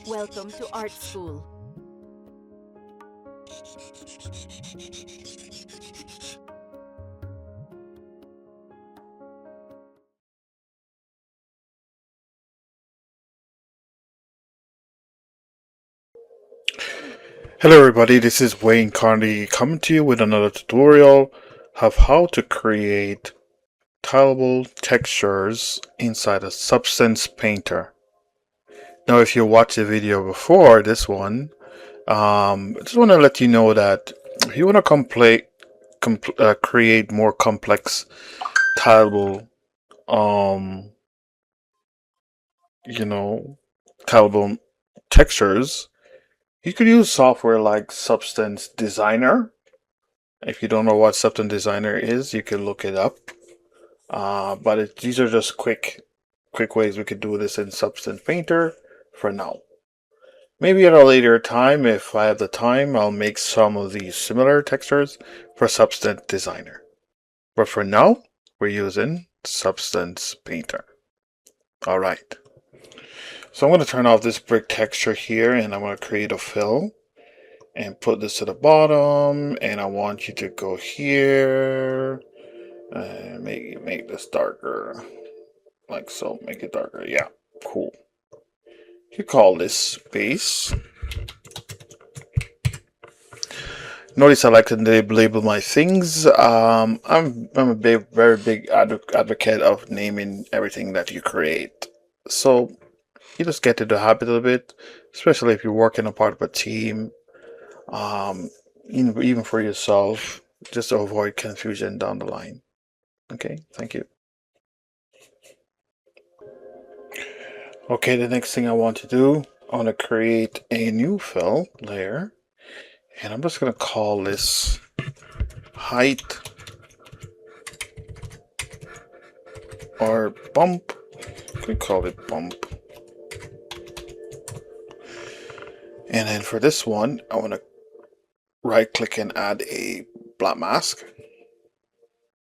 Welcome to art school. Hello everybody, this is Wayne Carney coming to you with another tutorial of how to create tileable textures inside a Substance Painter. Now if you watched the video before this one, I just want to let you know that if you want to create more complex tileable, um, you know, tileable textures, you could use software like Substance Designer. If you don't know what Substance Designer is, you can look it up. These are just quick ways we could do this in Substance Painter for now. Maybe at a later time, if I have the time, I'll make some of these similar textures for Substance Designer. But for now, we're using Substance Painter. Alright. So I'm going to turn off this brick texture here and I'm going to create a fill and put this to the bottom, and I want you to go here and make this darker, like so. Make it darker. Yeah, cool. You call this base. Notice I like to label my things. I'm a very big advocate of naming everything that you create. So you just get into the habit of it, especially if you're working a part of a team. Even for yourself, just to avoid confusion down the line. Okay, thank you. Okay, the next thing I want to do, I want to create a new fill layer, and I'm just going to call this height or bump. We call it bump. And then for this one, I want to right click and add a black mask.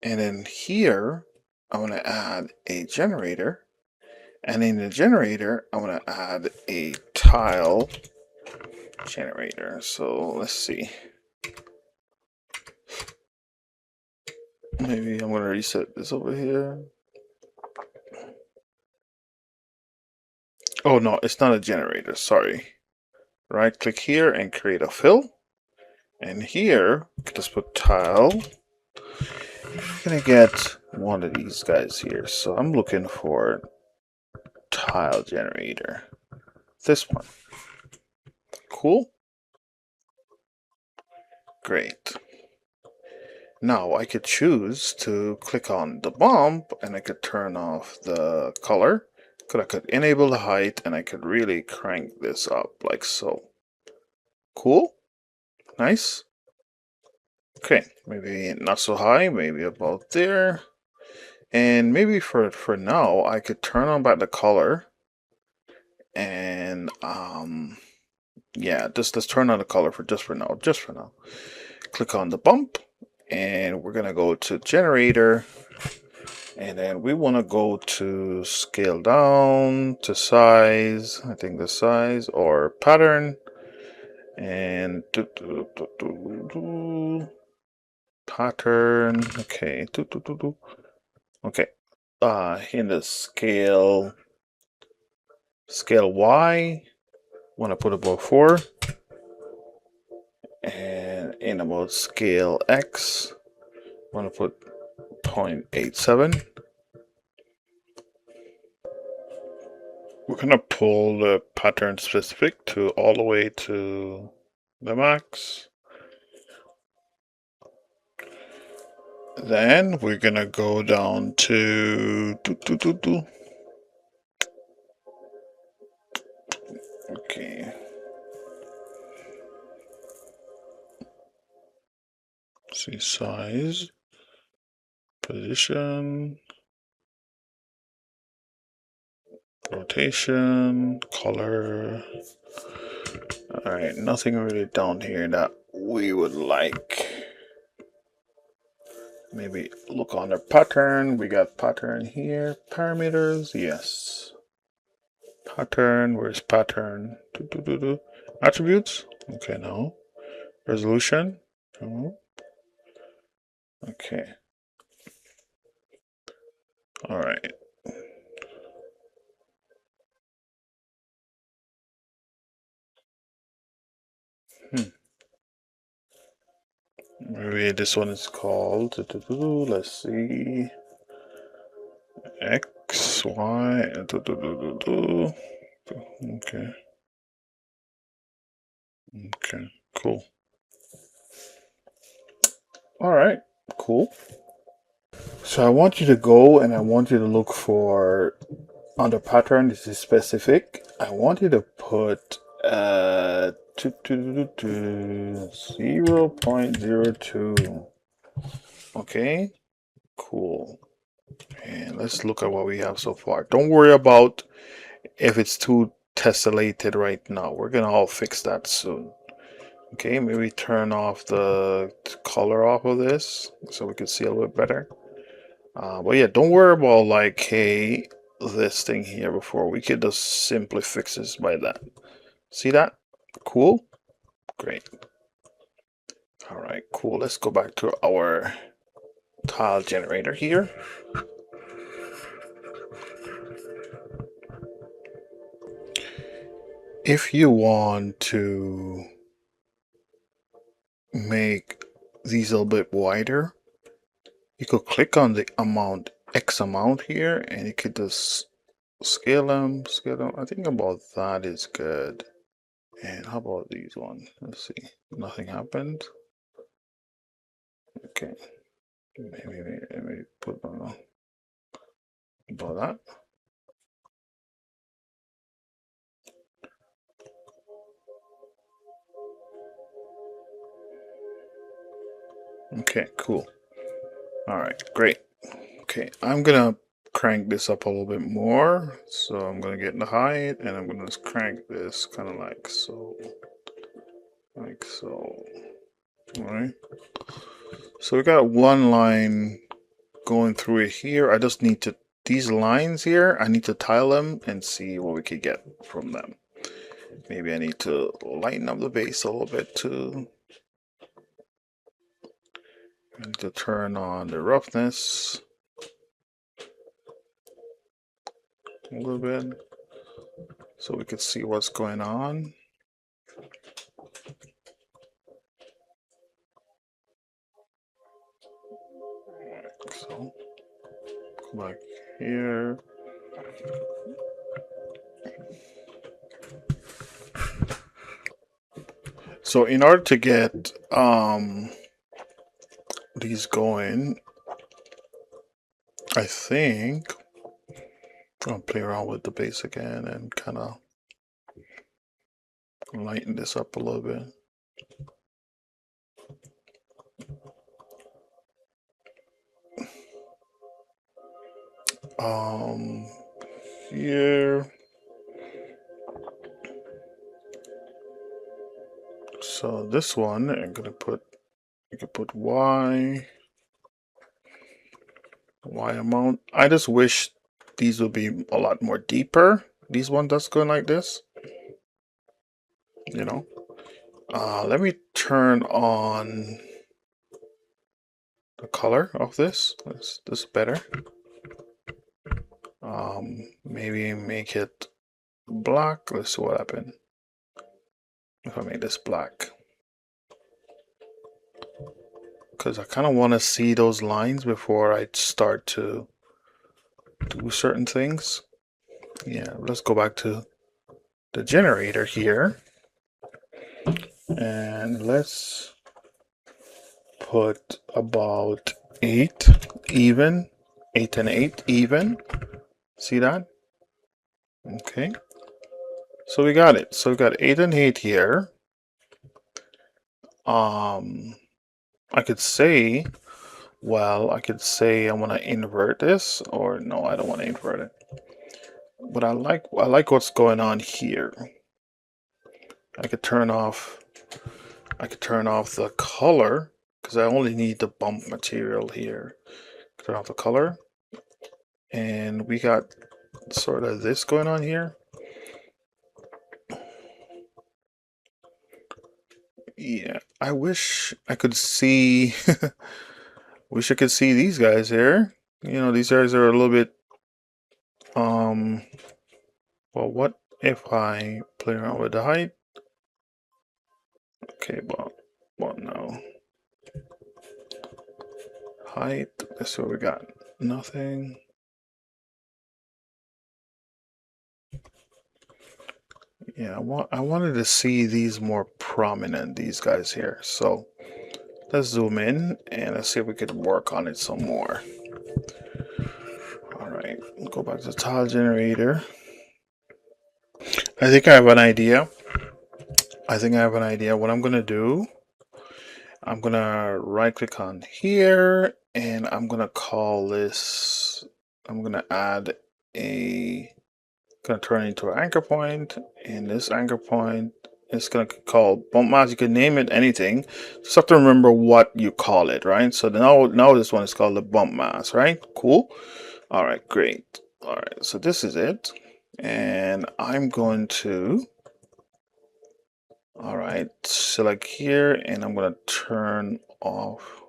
And then here, I want to add a generator. And in the generator, I want to add a tile generator. So let's see. Maybe I'm going to reset this over here. Oh no, it's not a generator, sorry. Right click here and create a fill. And here, just put tile. I'm going to get one of these guys here. So I'm looking for tile generator. This one. Cool. Great. Now I could choose to click on the bump and I could turn off the color. I could enable the height and I could really crank this up like so. Cool. Nice. Okay, maybe not so high, maybe about there. And maybe for now I could turn on back the color and yeah, let's turn on the color for just for now. Click on the bump and we're gonna go to generator, and then we want to go to scale down to size. I think the size or pattern, and pattern. Okay, okay. In the scale Y, want to put about 4. And in about scale X, want to put 0.87. We're going to pull the pattern specific to all the way to the max. Then we're going to go down to okay. See size, position, rotation, color. Alright, nothing really down here that we would like. Maybe look on the pattern. We got pattern here. Parameters, yes. Pattern, where's pattern? Attributes? Okay, no. Resolution? No. Okay. All right. Maybe this one is called, let's see, X, Y, okay, okay, cool. All right, cool. So I want you to go and I want you to look for, under pattern, this is specific. I want you to put 0.02. Okay, cool. And let's look at what we have so far. Don't worry about if it's too tessellated right now. We're gonna all fix that soon. Okay, maybe turn off the color off of this so we can see a little bit better. But yeah, don't worry about like, hey, this thing here before. We could just simply fix this by that. See that? Cool? Great. All right, cool. Let's go back to our tile generator here. If you want to make these a little bit wider, you could click on the amount, X amount here, and you could just scale them. I think about that is good. And how about these ones? Let's see. Nothing happened. Okay. Maybe put on about that. Okay, cool. All right, great. Okay, I'm gonna crank this up a little bit more. So I'm gonna get the height and I'm gonna just crank this kind of like so. Like so. Alright. So we got one line going through it here. I just need to, these lines here, I need to tile them and see what we could get from them. Maybe I need to lighten up the base a little bit too. I need to turn on the roughness a little bit so we can see what's going on. So go back here. So in order to get these going, I think I'll play around with the base again and kind of lighten this up a little bit. Here. So this one, I'm gonna put, you can put Y amount. I just wish these would be a lot more deeper. These ones that's going like this, you know. Let me turn on the color of this. This is better. Maybe make it black. Let's see what happened if I make this black. Because I kind of want to see those lines before I start to do certain things. Yeah, let's go back to the generator here. And let's put about 8 even. 8 and 8 even. See that? Okay. So we got it. So we got 8 and 8 here. I could say, well, I could say I want to invert this, or no, I don't want to invert it. But I like what's going on here. I could turn off the color because I only need the bump material here. Turn off the color, and we got sort of this going on here. Yeah, I wish I could see. Wish I could see these guys here. You know, these guys are a little bit. Um. Well, what if I play around with the height? Okay, well, no. Height. Let's see what we got. Nothing. Yeah, I wanted to see these more prominent, these guys here. So let's zoom in and let's see if we could work on it some more. All right, go back to the tile generator. I think I have an idea. What I'm gonna do, I'm gonna right click on here and I'm gonna call this, I'm gonna add a, gonna turn it into an anchor point, and this anchor point is gonna call bump mass. You can name it anything. Just have to remember what you call it, right? So now this one is called the bump mass, right? Cool. All right, great. All right, so this is it, and I'm going to, all right, select here, and I'm gonna turn off.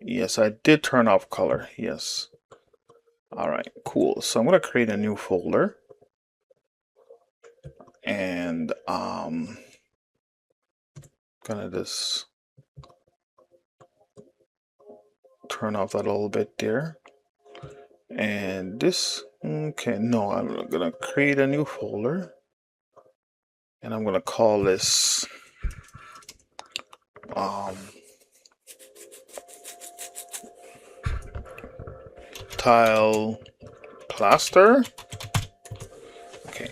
Yes, I did turn off color. Yes. All right, cool. So I'm gonna create a new folder, and gonna just turn off that a little bit there. And this, okay, no, I'm gonna create a new folder, and I'm gonna call this tile plaster. Okay,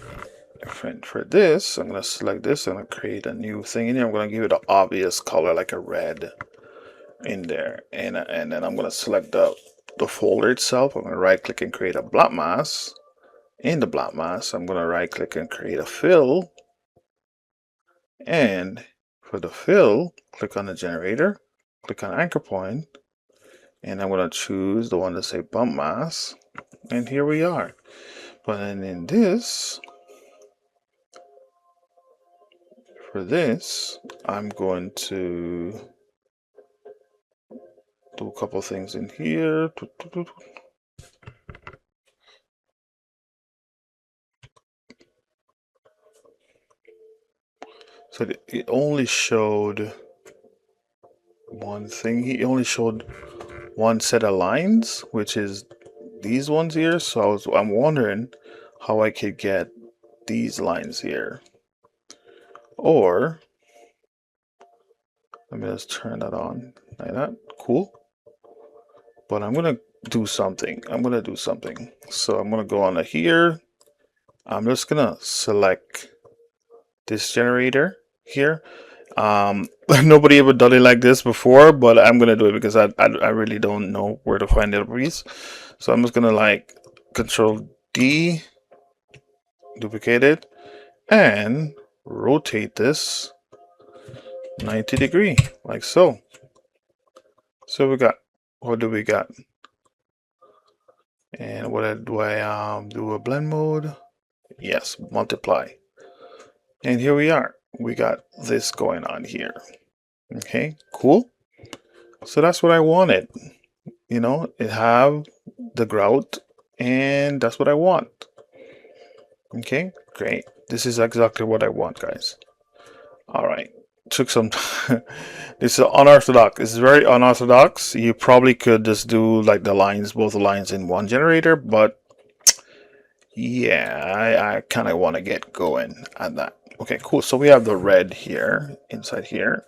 for this, I'm gonna select this. I'm gonna create a new thing in here. I'm gonna give it an obvious color like a red in there, and then I'm gonna select the folder itself. I'm gonna right click and create a block mask. In the block mask, I'm gonna right click and create a fill, and for the fill, click on the generator, click on anchor point, and I'm gonna choose the one that say bump mask, and here we are. But then in this, for this, I'm going to do a couple things in here. So it only showed one thing. He only showed one set of lines, which is these ones here. So I'm wondering how I could get these lines here. Or let me just turn that on like that. Cool. But I'm gonna do something. So I'm gonna go on to here. I'm just gonna select this generator here. Nobody ever done it like this before, but I'm gonna do it because I really don't know where to find the piece. So I'm just gonna like Control D, duplicate it, and rotate this 90 degree like so. So we got, what do we got? And what do I do a blend mode? Yes, multiply. And here we are. We got this going on here. Okay, cool. So that's what I wanted. You know, it have the grout, and that's what I want. Okay, great. This is exactly what I want, guys. All right. Took some time. This is unorthodox. It's very unorthodox. You probably could just do like the lines, both the lines in one generator, but yeah, I kind of want to get going at that. Okay, cool. So we have the red here inside here.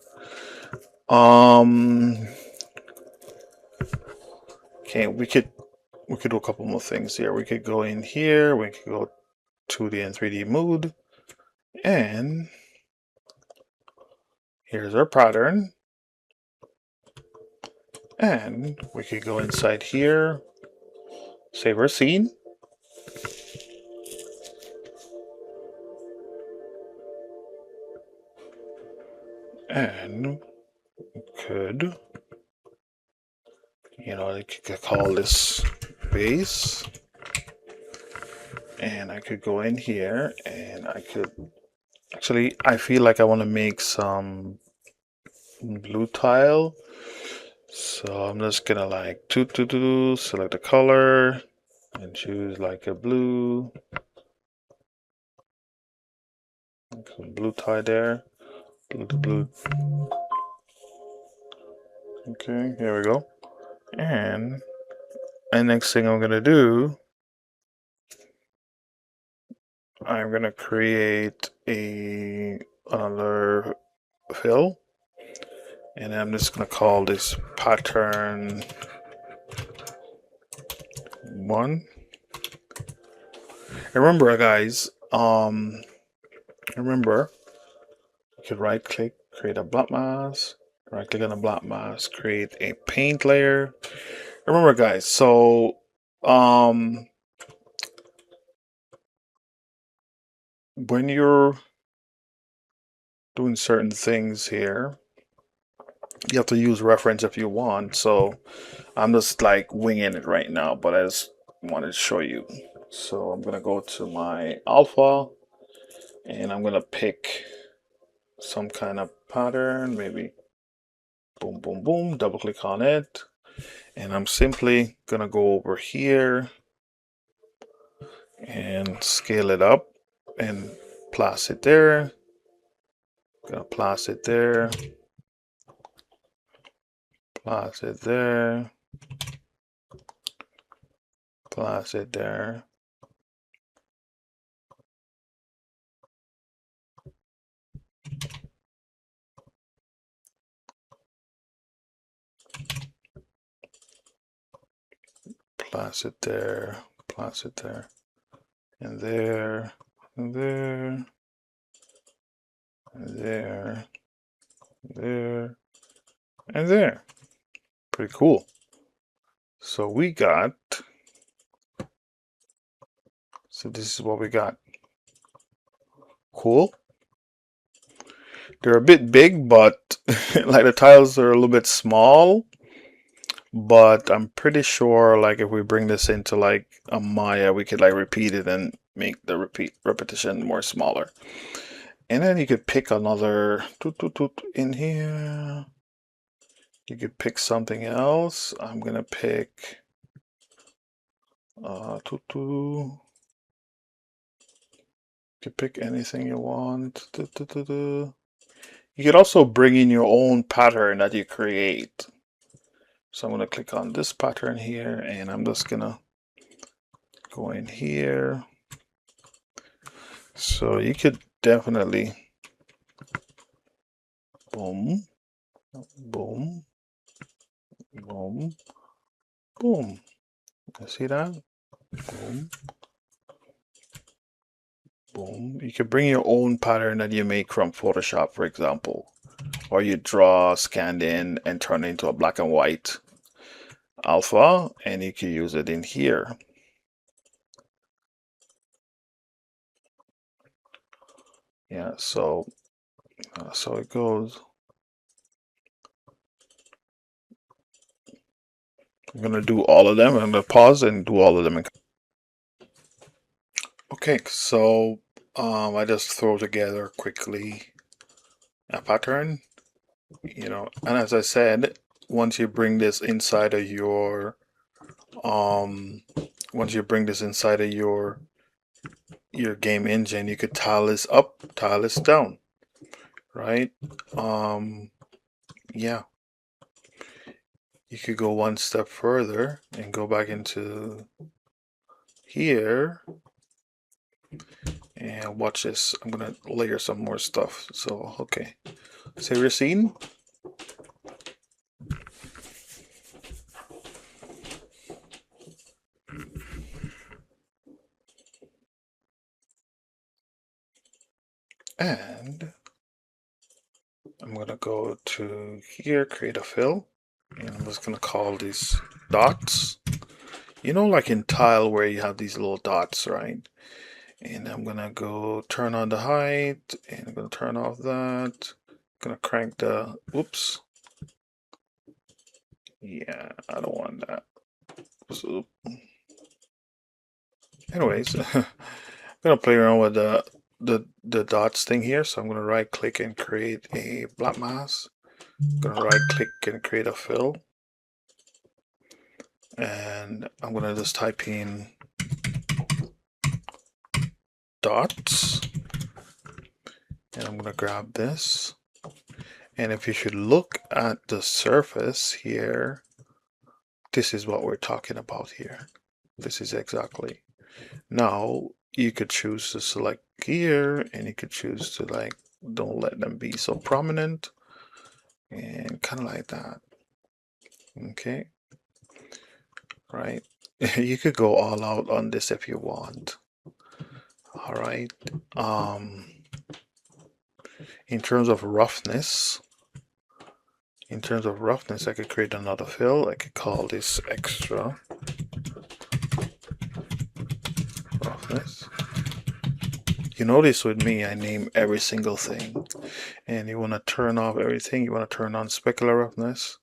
Okay, we could do a couple more things here. We could go in here. We could go 2D and 3D mode, and here's our pattern. And we could go inside here, save our scene. And we could, you know, I could call this base. And I could go in here and I could, actually, I feel like I want to make some blue tile. So I'm just gonna like select the color and choose like a blue. Some blue tie there. Blue. Okay, here we go. And next thing I'm gonna do, I'm gonna create another fill, and I'm just gonna call this pattern 1. Remember, guys, remember you could right click, create a black mask, right click on the black mask, create a paint layer. Remember, guys, so when you're doing certain things here, you have to use reference if you want. So I'm just like winging it right now, but I just wanted to show you. So I'm gonna go to my alpha and I'm gonna pick some kind of pattern, maybe boom, boom, boom, double click on it. And I'm simply gonna go over here and scale it up and place it there. Gonna place it there, place it there, place it there. Place it there, place it there, and there, and there, and there, there, and there. Pretty cool. So this is what we got. Cool. They're a bit big, but like the tiles are a little bit small. But I'm pretty sure like if we bring this into like a Maya, we could like repeat it and make the repetition more smaller. And then you could pick another in here. You could pick something else. I'm gonna pick you could pick anything you want. You could also bring in your own pattern that you create. So I'm gonna click on this pattern here and I'm just gonna go in here. So you could definitely boom, boom, boom, boom. You see that? Boom, boom. You could bring your own pattern that you make from Photoshop, for example, or you draw, scan in, and turn it into a black and white alpha, and you can use it in here. Yeah, so it goes. I'm gonna do all of them. I'm gonna pause and do all of them. Okay, so I just throw together quickly a pattern, and as I said, once you bring this inside of your game engine, you could tile this up, tile this down, right? Yeah, you could go one step further and go back into here and watch this. I'm gonna layer some more stuff. So okay, save your scene. And I'm gonna go to here, create a fill, and I'm just gonna call these dots. Like in tile where you have these little dots, right? And I'm gonna go turn on the height, and I'm gonna turn off that. Gonna crank the, oops. Yeah, I don't want that. So, anyways, I'm gonna play around with the dots thing here. So I'm gonna right click and create a black mask. I'm gonna right click and create a fill. And I'm gonna just type in dots. And I'm gonna grab this. And if you should look at the surface here, this is what we're talking about here. This is exactly. Now you could choose to select here, and you could choose to like, don't let them be so prominent, and kind of like that. Okay. Right. You could go all out on this if you want. All right. In terms of roughness, I could create another fill. I could call this extra roughness. You notice with me, I name every single thing. And you want to turn off everything. You want to turn on specular roughness.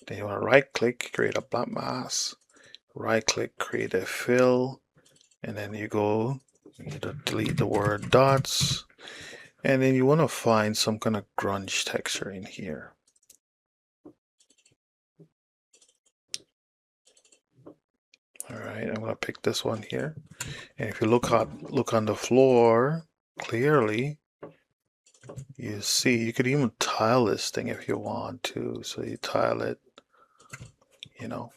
Then you want to right click, create a black mask. Right click, create a fill. And then you go, you delete the word dots. And then you want to find some kind of grunge texture in here. All right, I'm gonna pick this one here. And if you look on the floor clearly, you see you could even tile this thing if you want to. So you tile it, you know.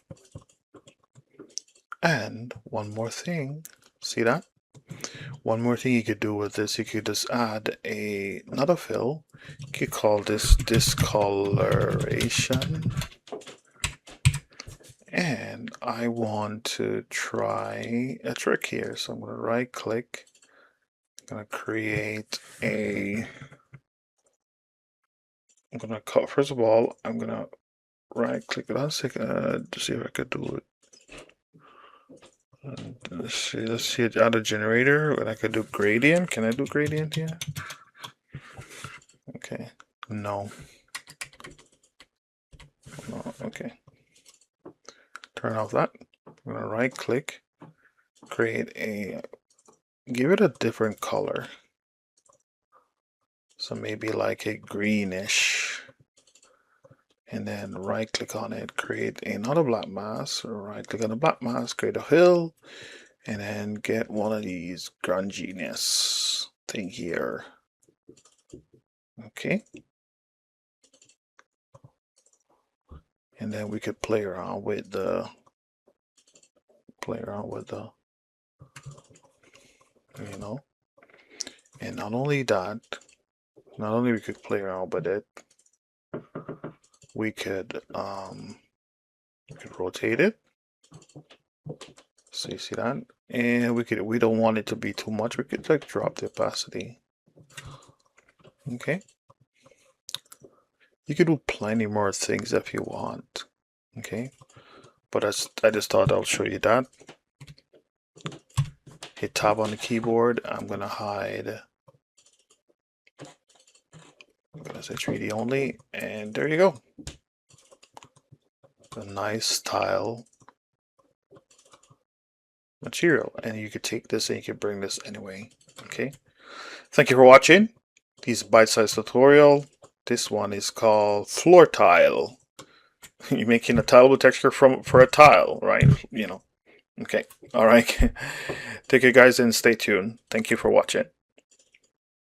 And one more thing, see that? One more thing you could do with this, you could just add another fill. You could call this discoloration. And I want to try a trick here. So I'm going to right click. I'm going to create I'm going to call, first of all, I'm going to right click it on second to see if I could do it. Let's see, add a generator, and I could do gradient. Can I do gradient here? Okay, no. Oh, okay. Turn off that. I'm gonna right click, give it a different color. So maybe like a greenish. And then right click on it, create another black mask, right click on the black mask, create a fill, and then get one of these grunginess thing here. Okay. And then we could play around with the you know. And not only that, we could play around with it, we could rotate it. So you see that? And we don't want it to be too much. We could like drop the opacity. Okay. You could do plenty more things if you want. Okay. But I just thought I'll show you that. Hit tab on the keyboard. I'm gonna hide. I'm gonna say 3D only, and there you go. A nice tile material, and you could take this and you could bring this anyway. Okay. Thank you for watching this bite-sized tutorial. This one is called floor tile. You're making a tileable texture for a tile, right? You know. Okay. All right. Take care, guys, and stay tuned. Thank you for watching.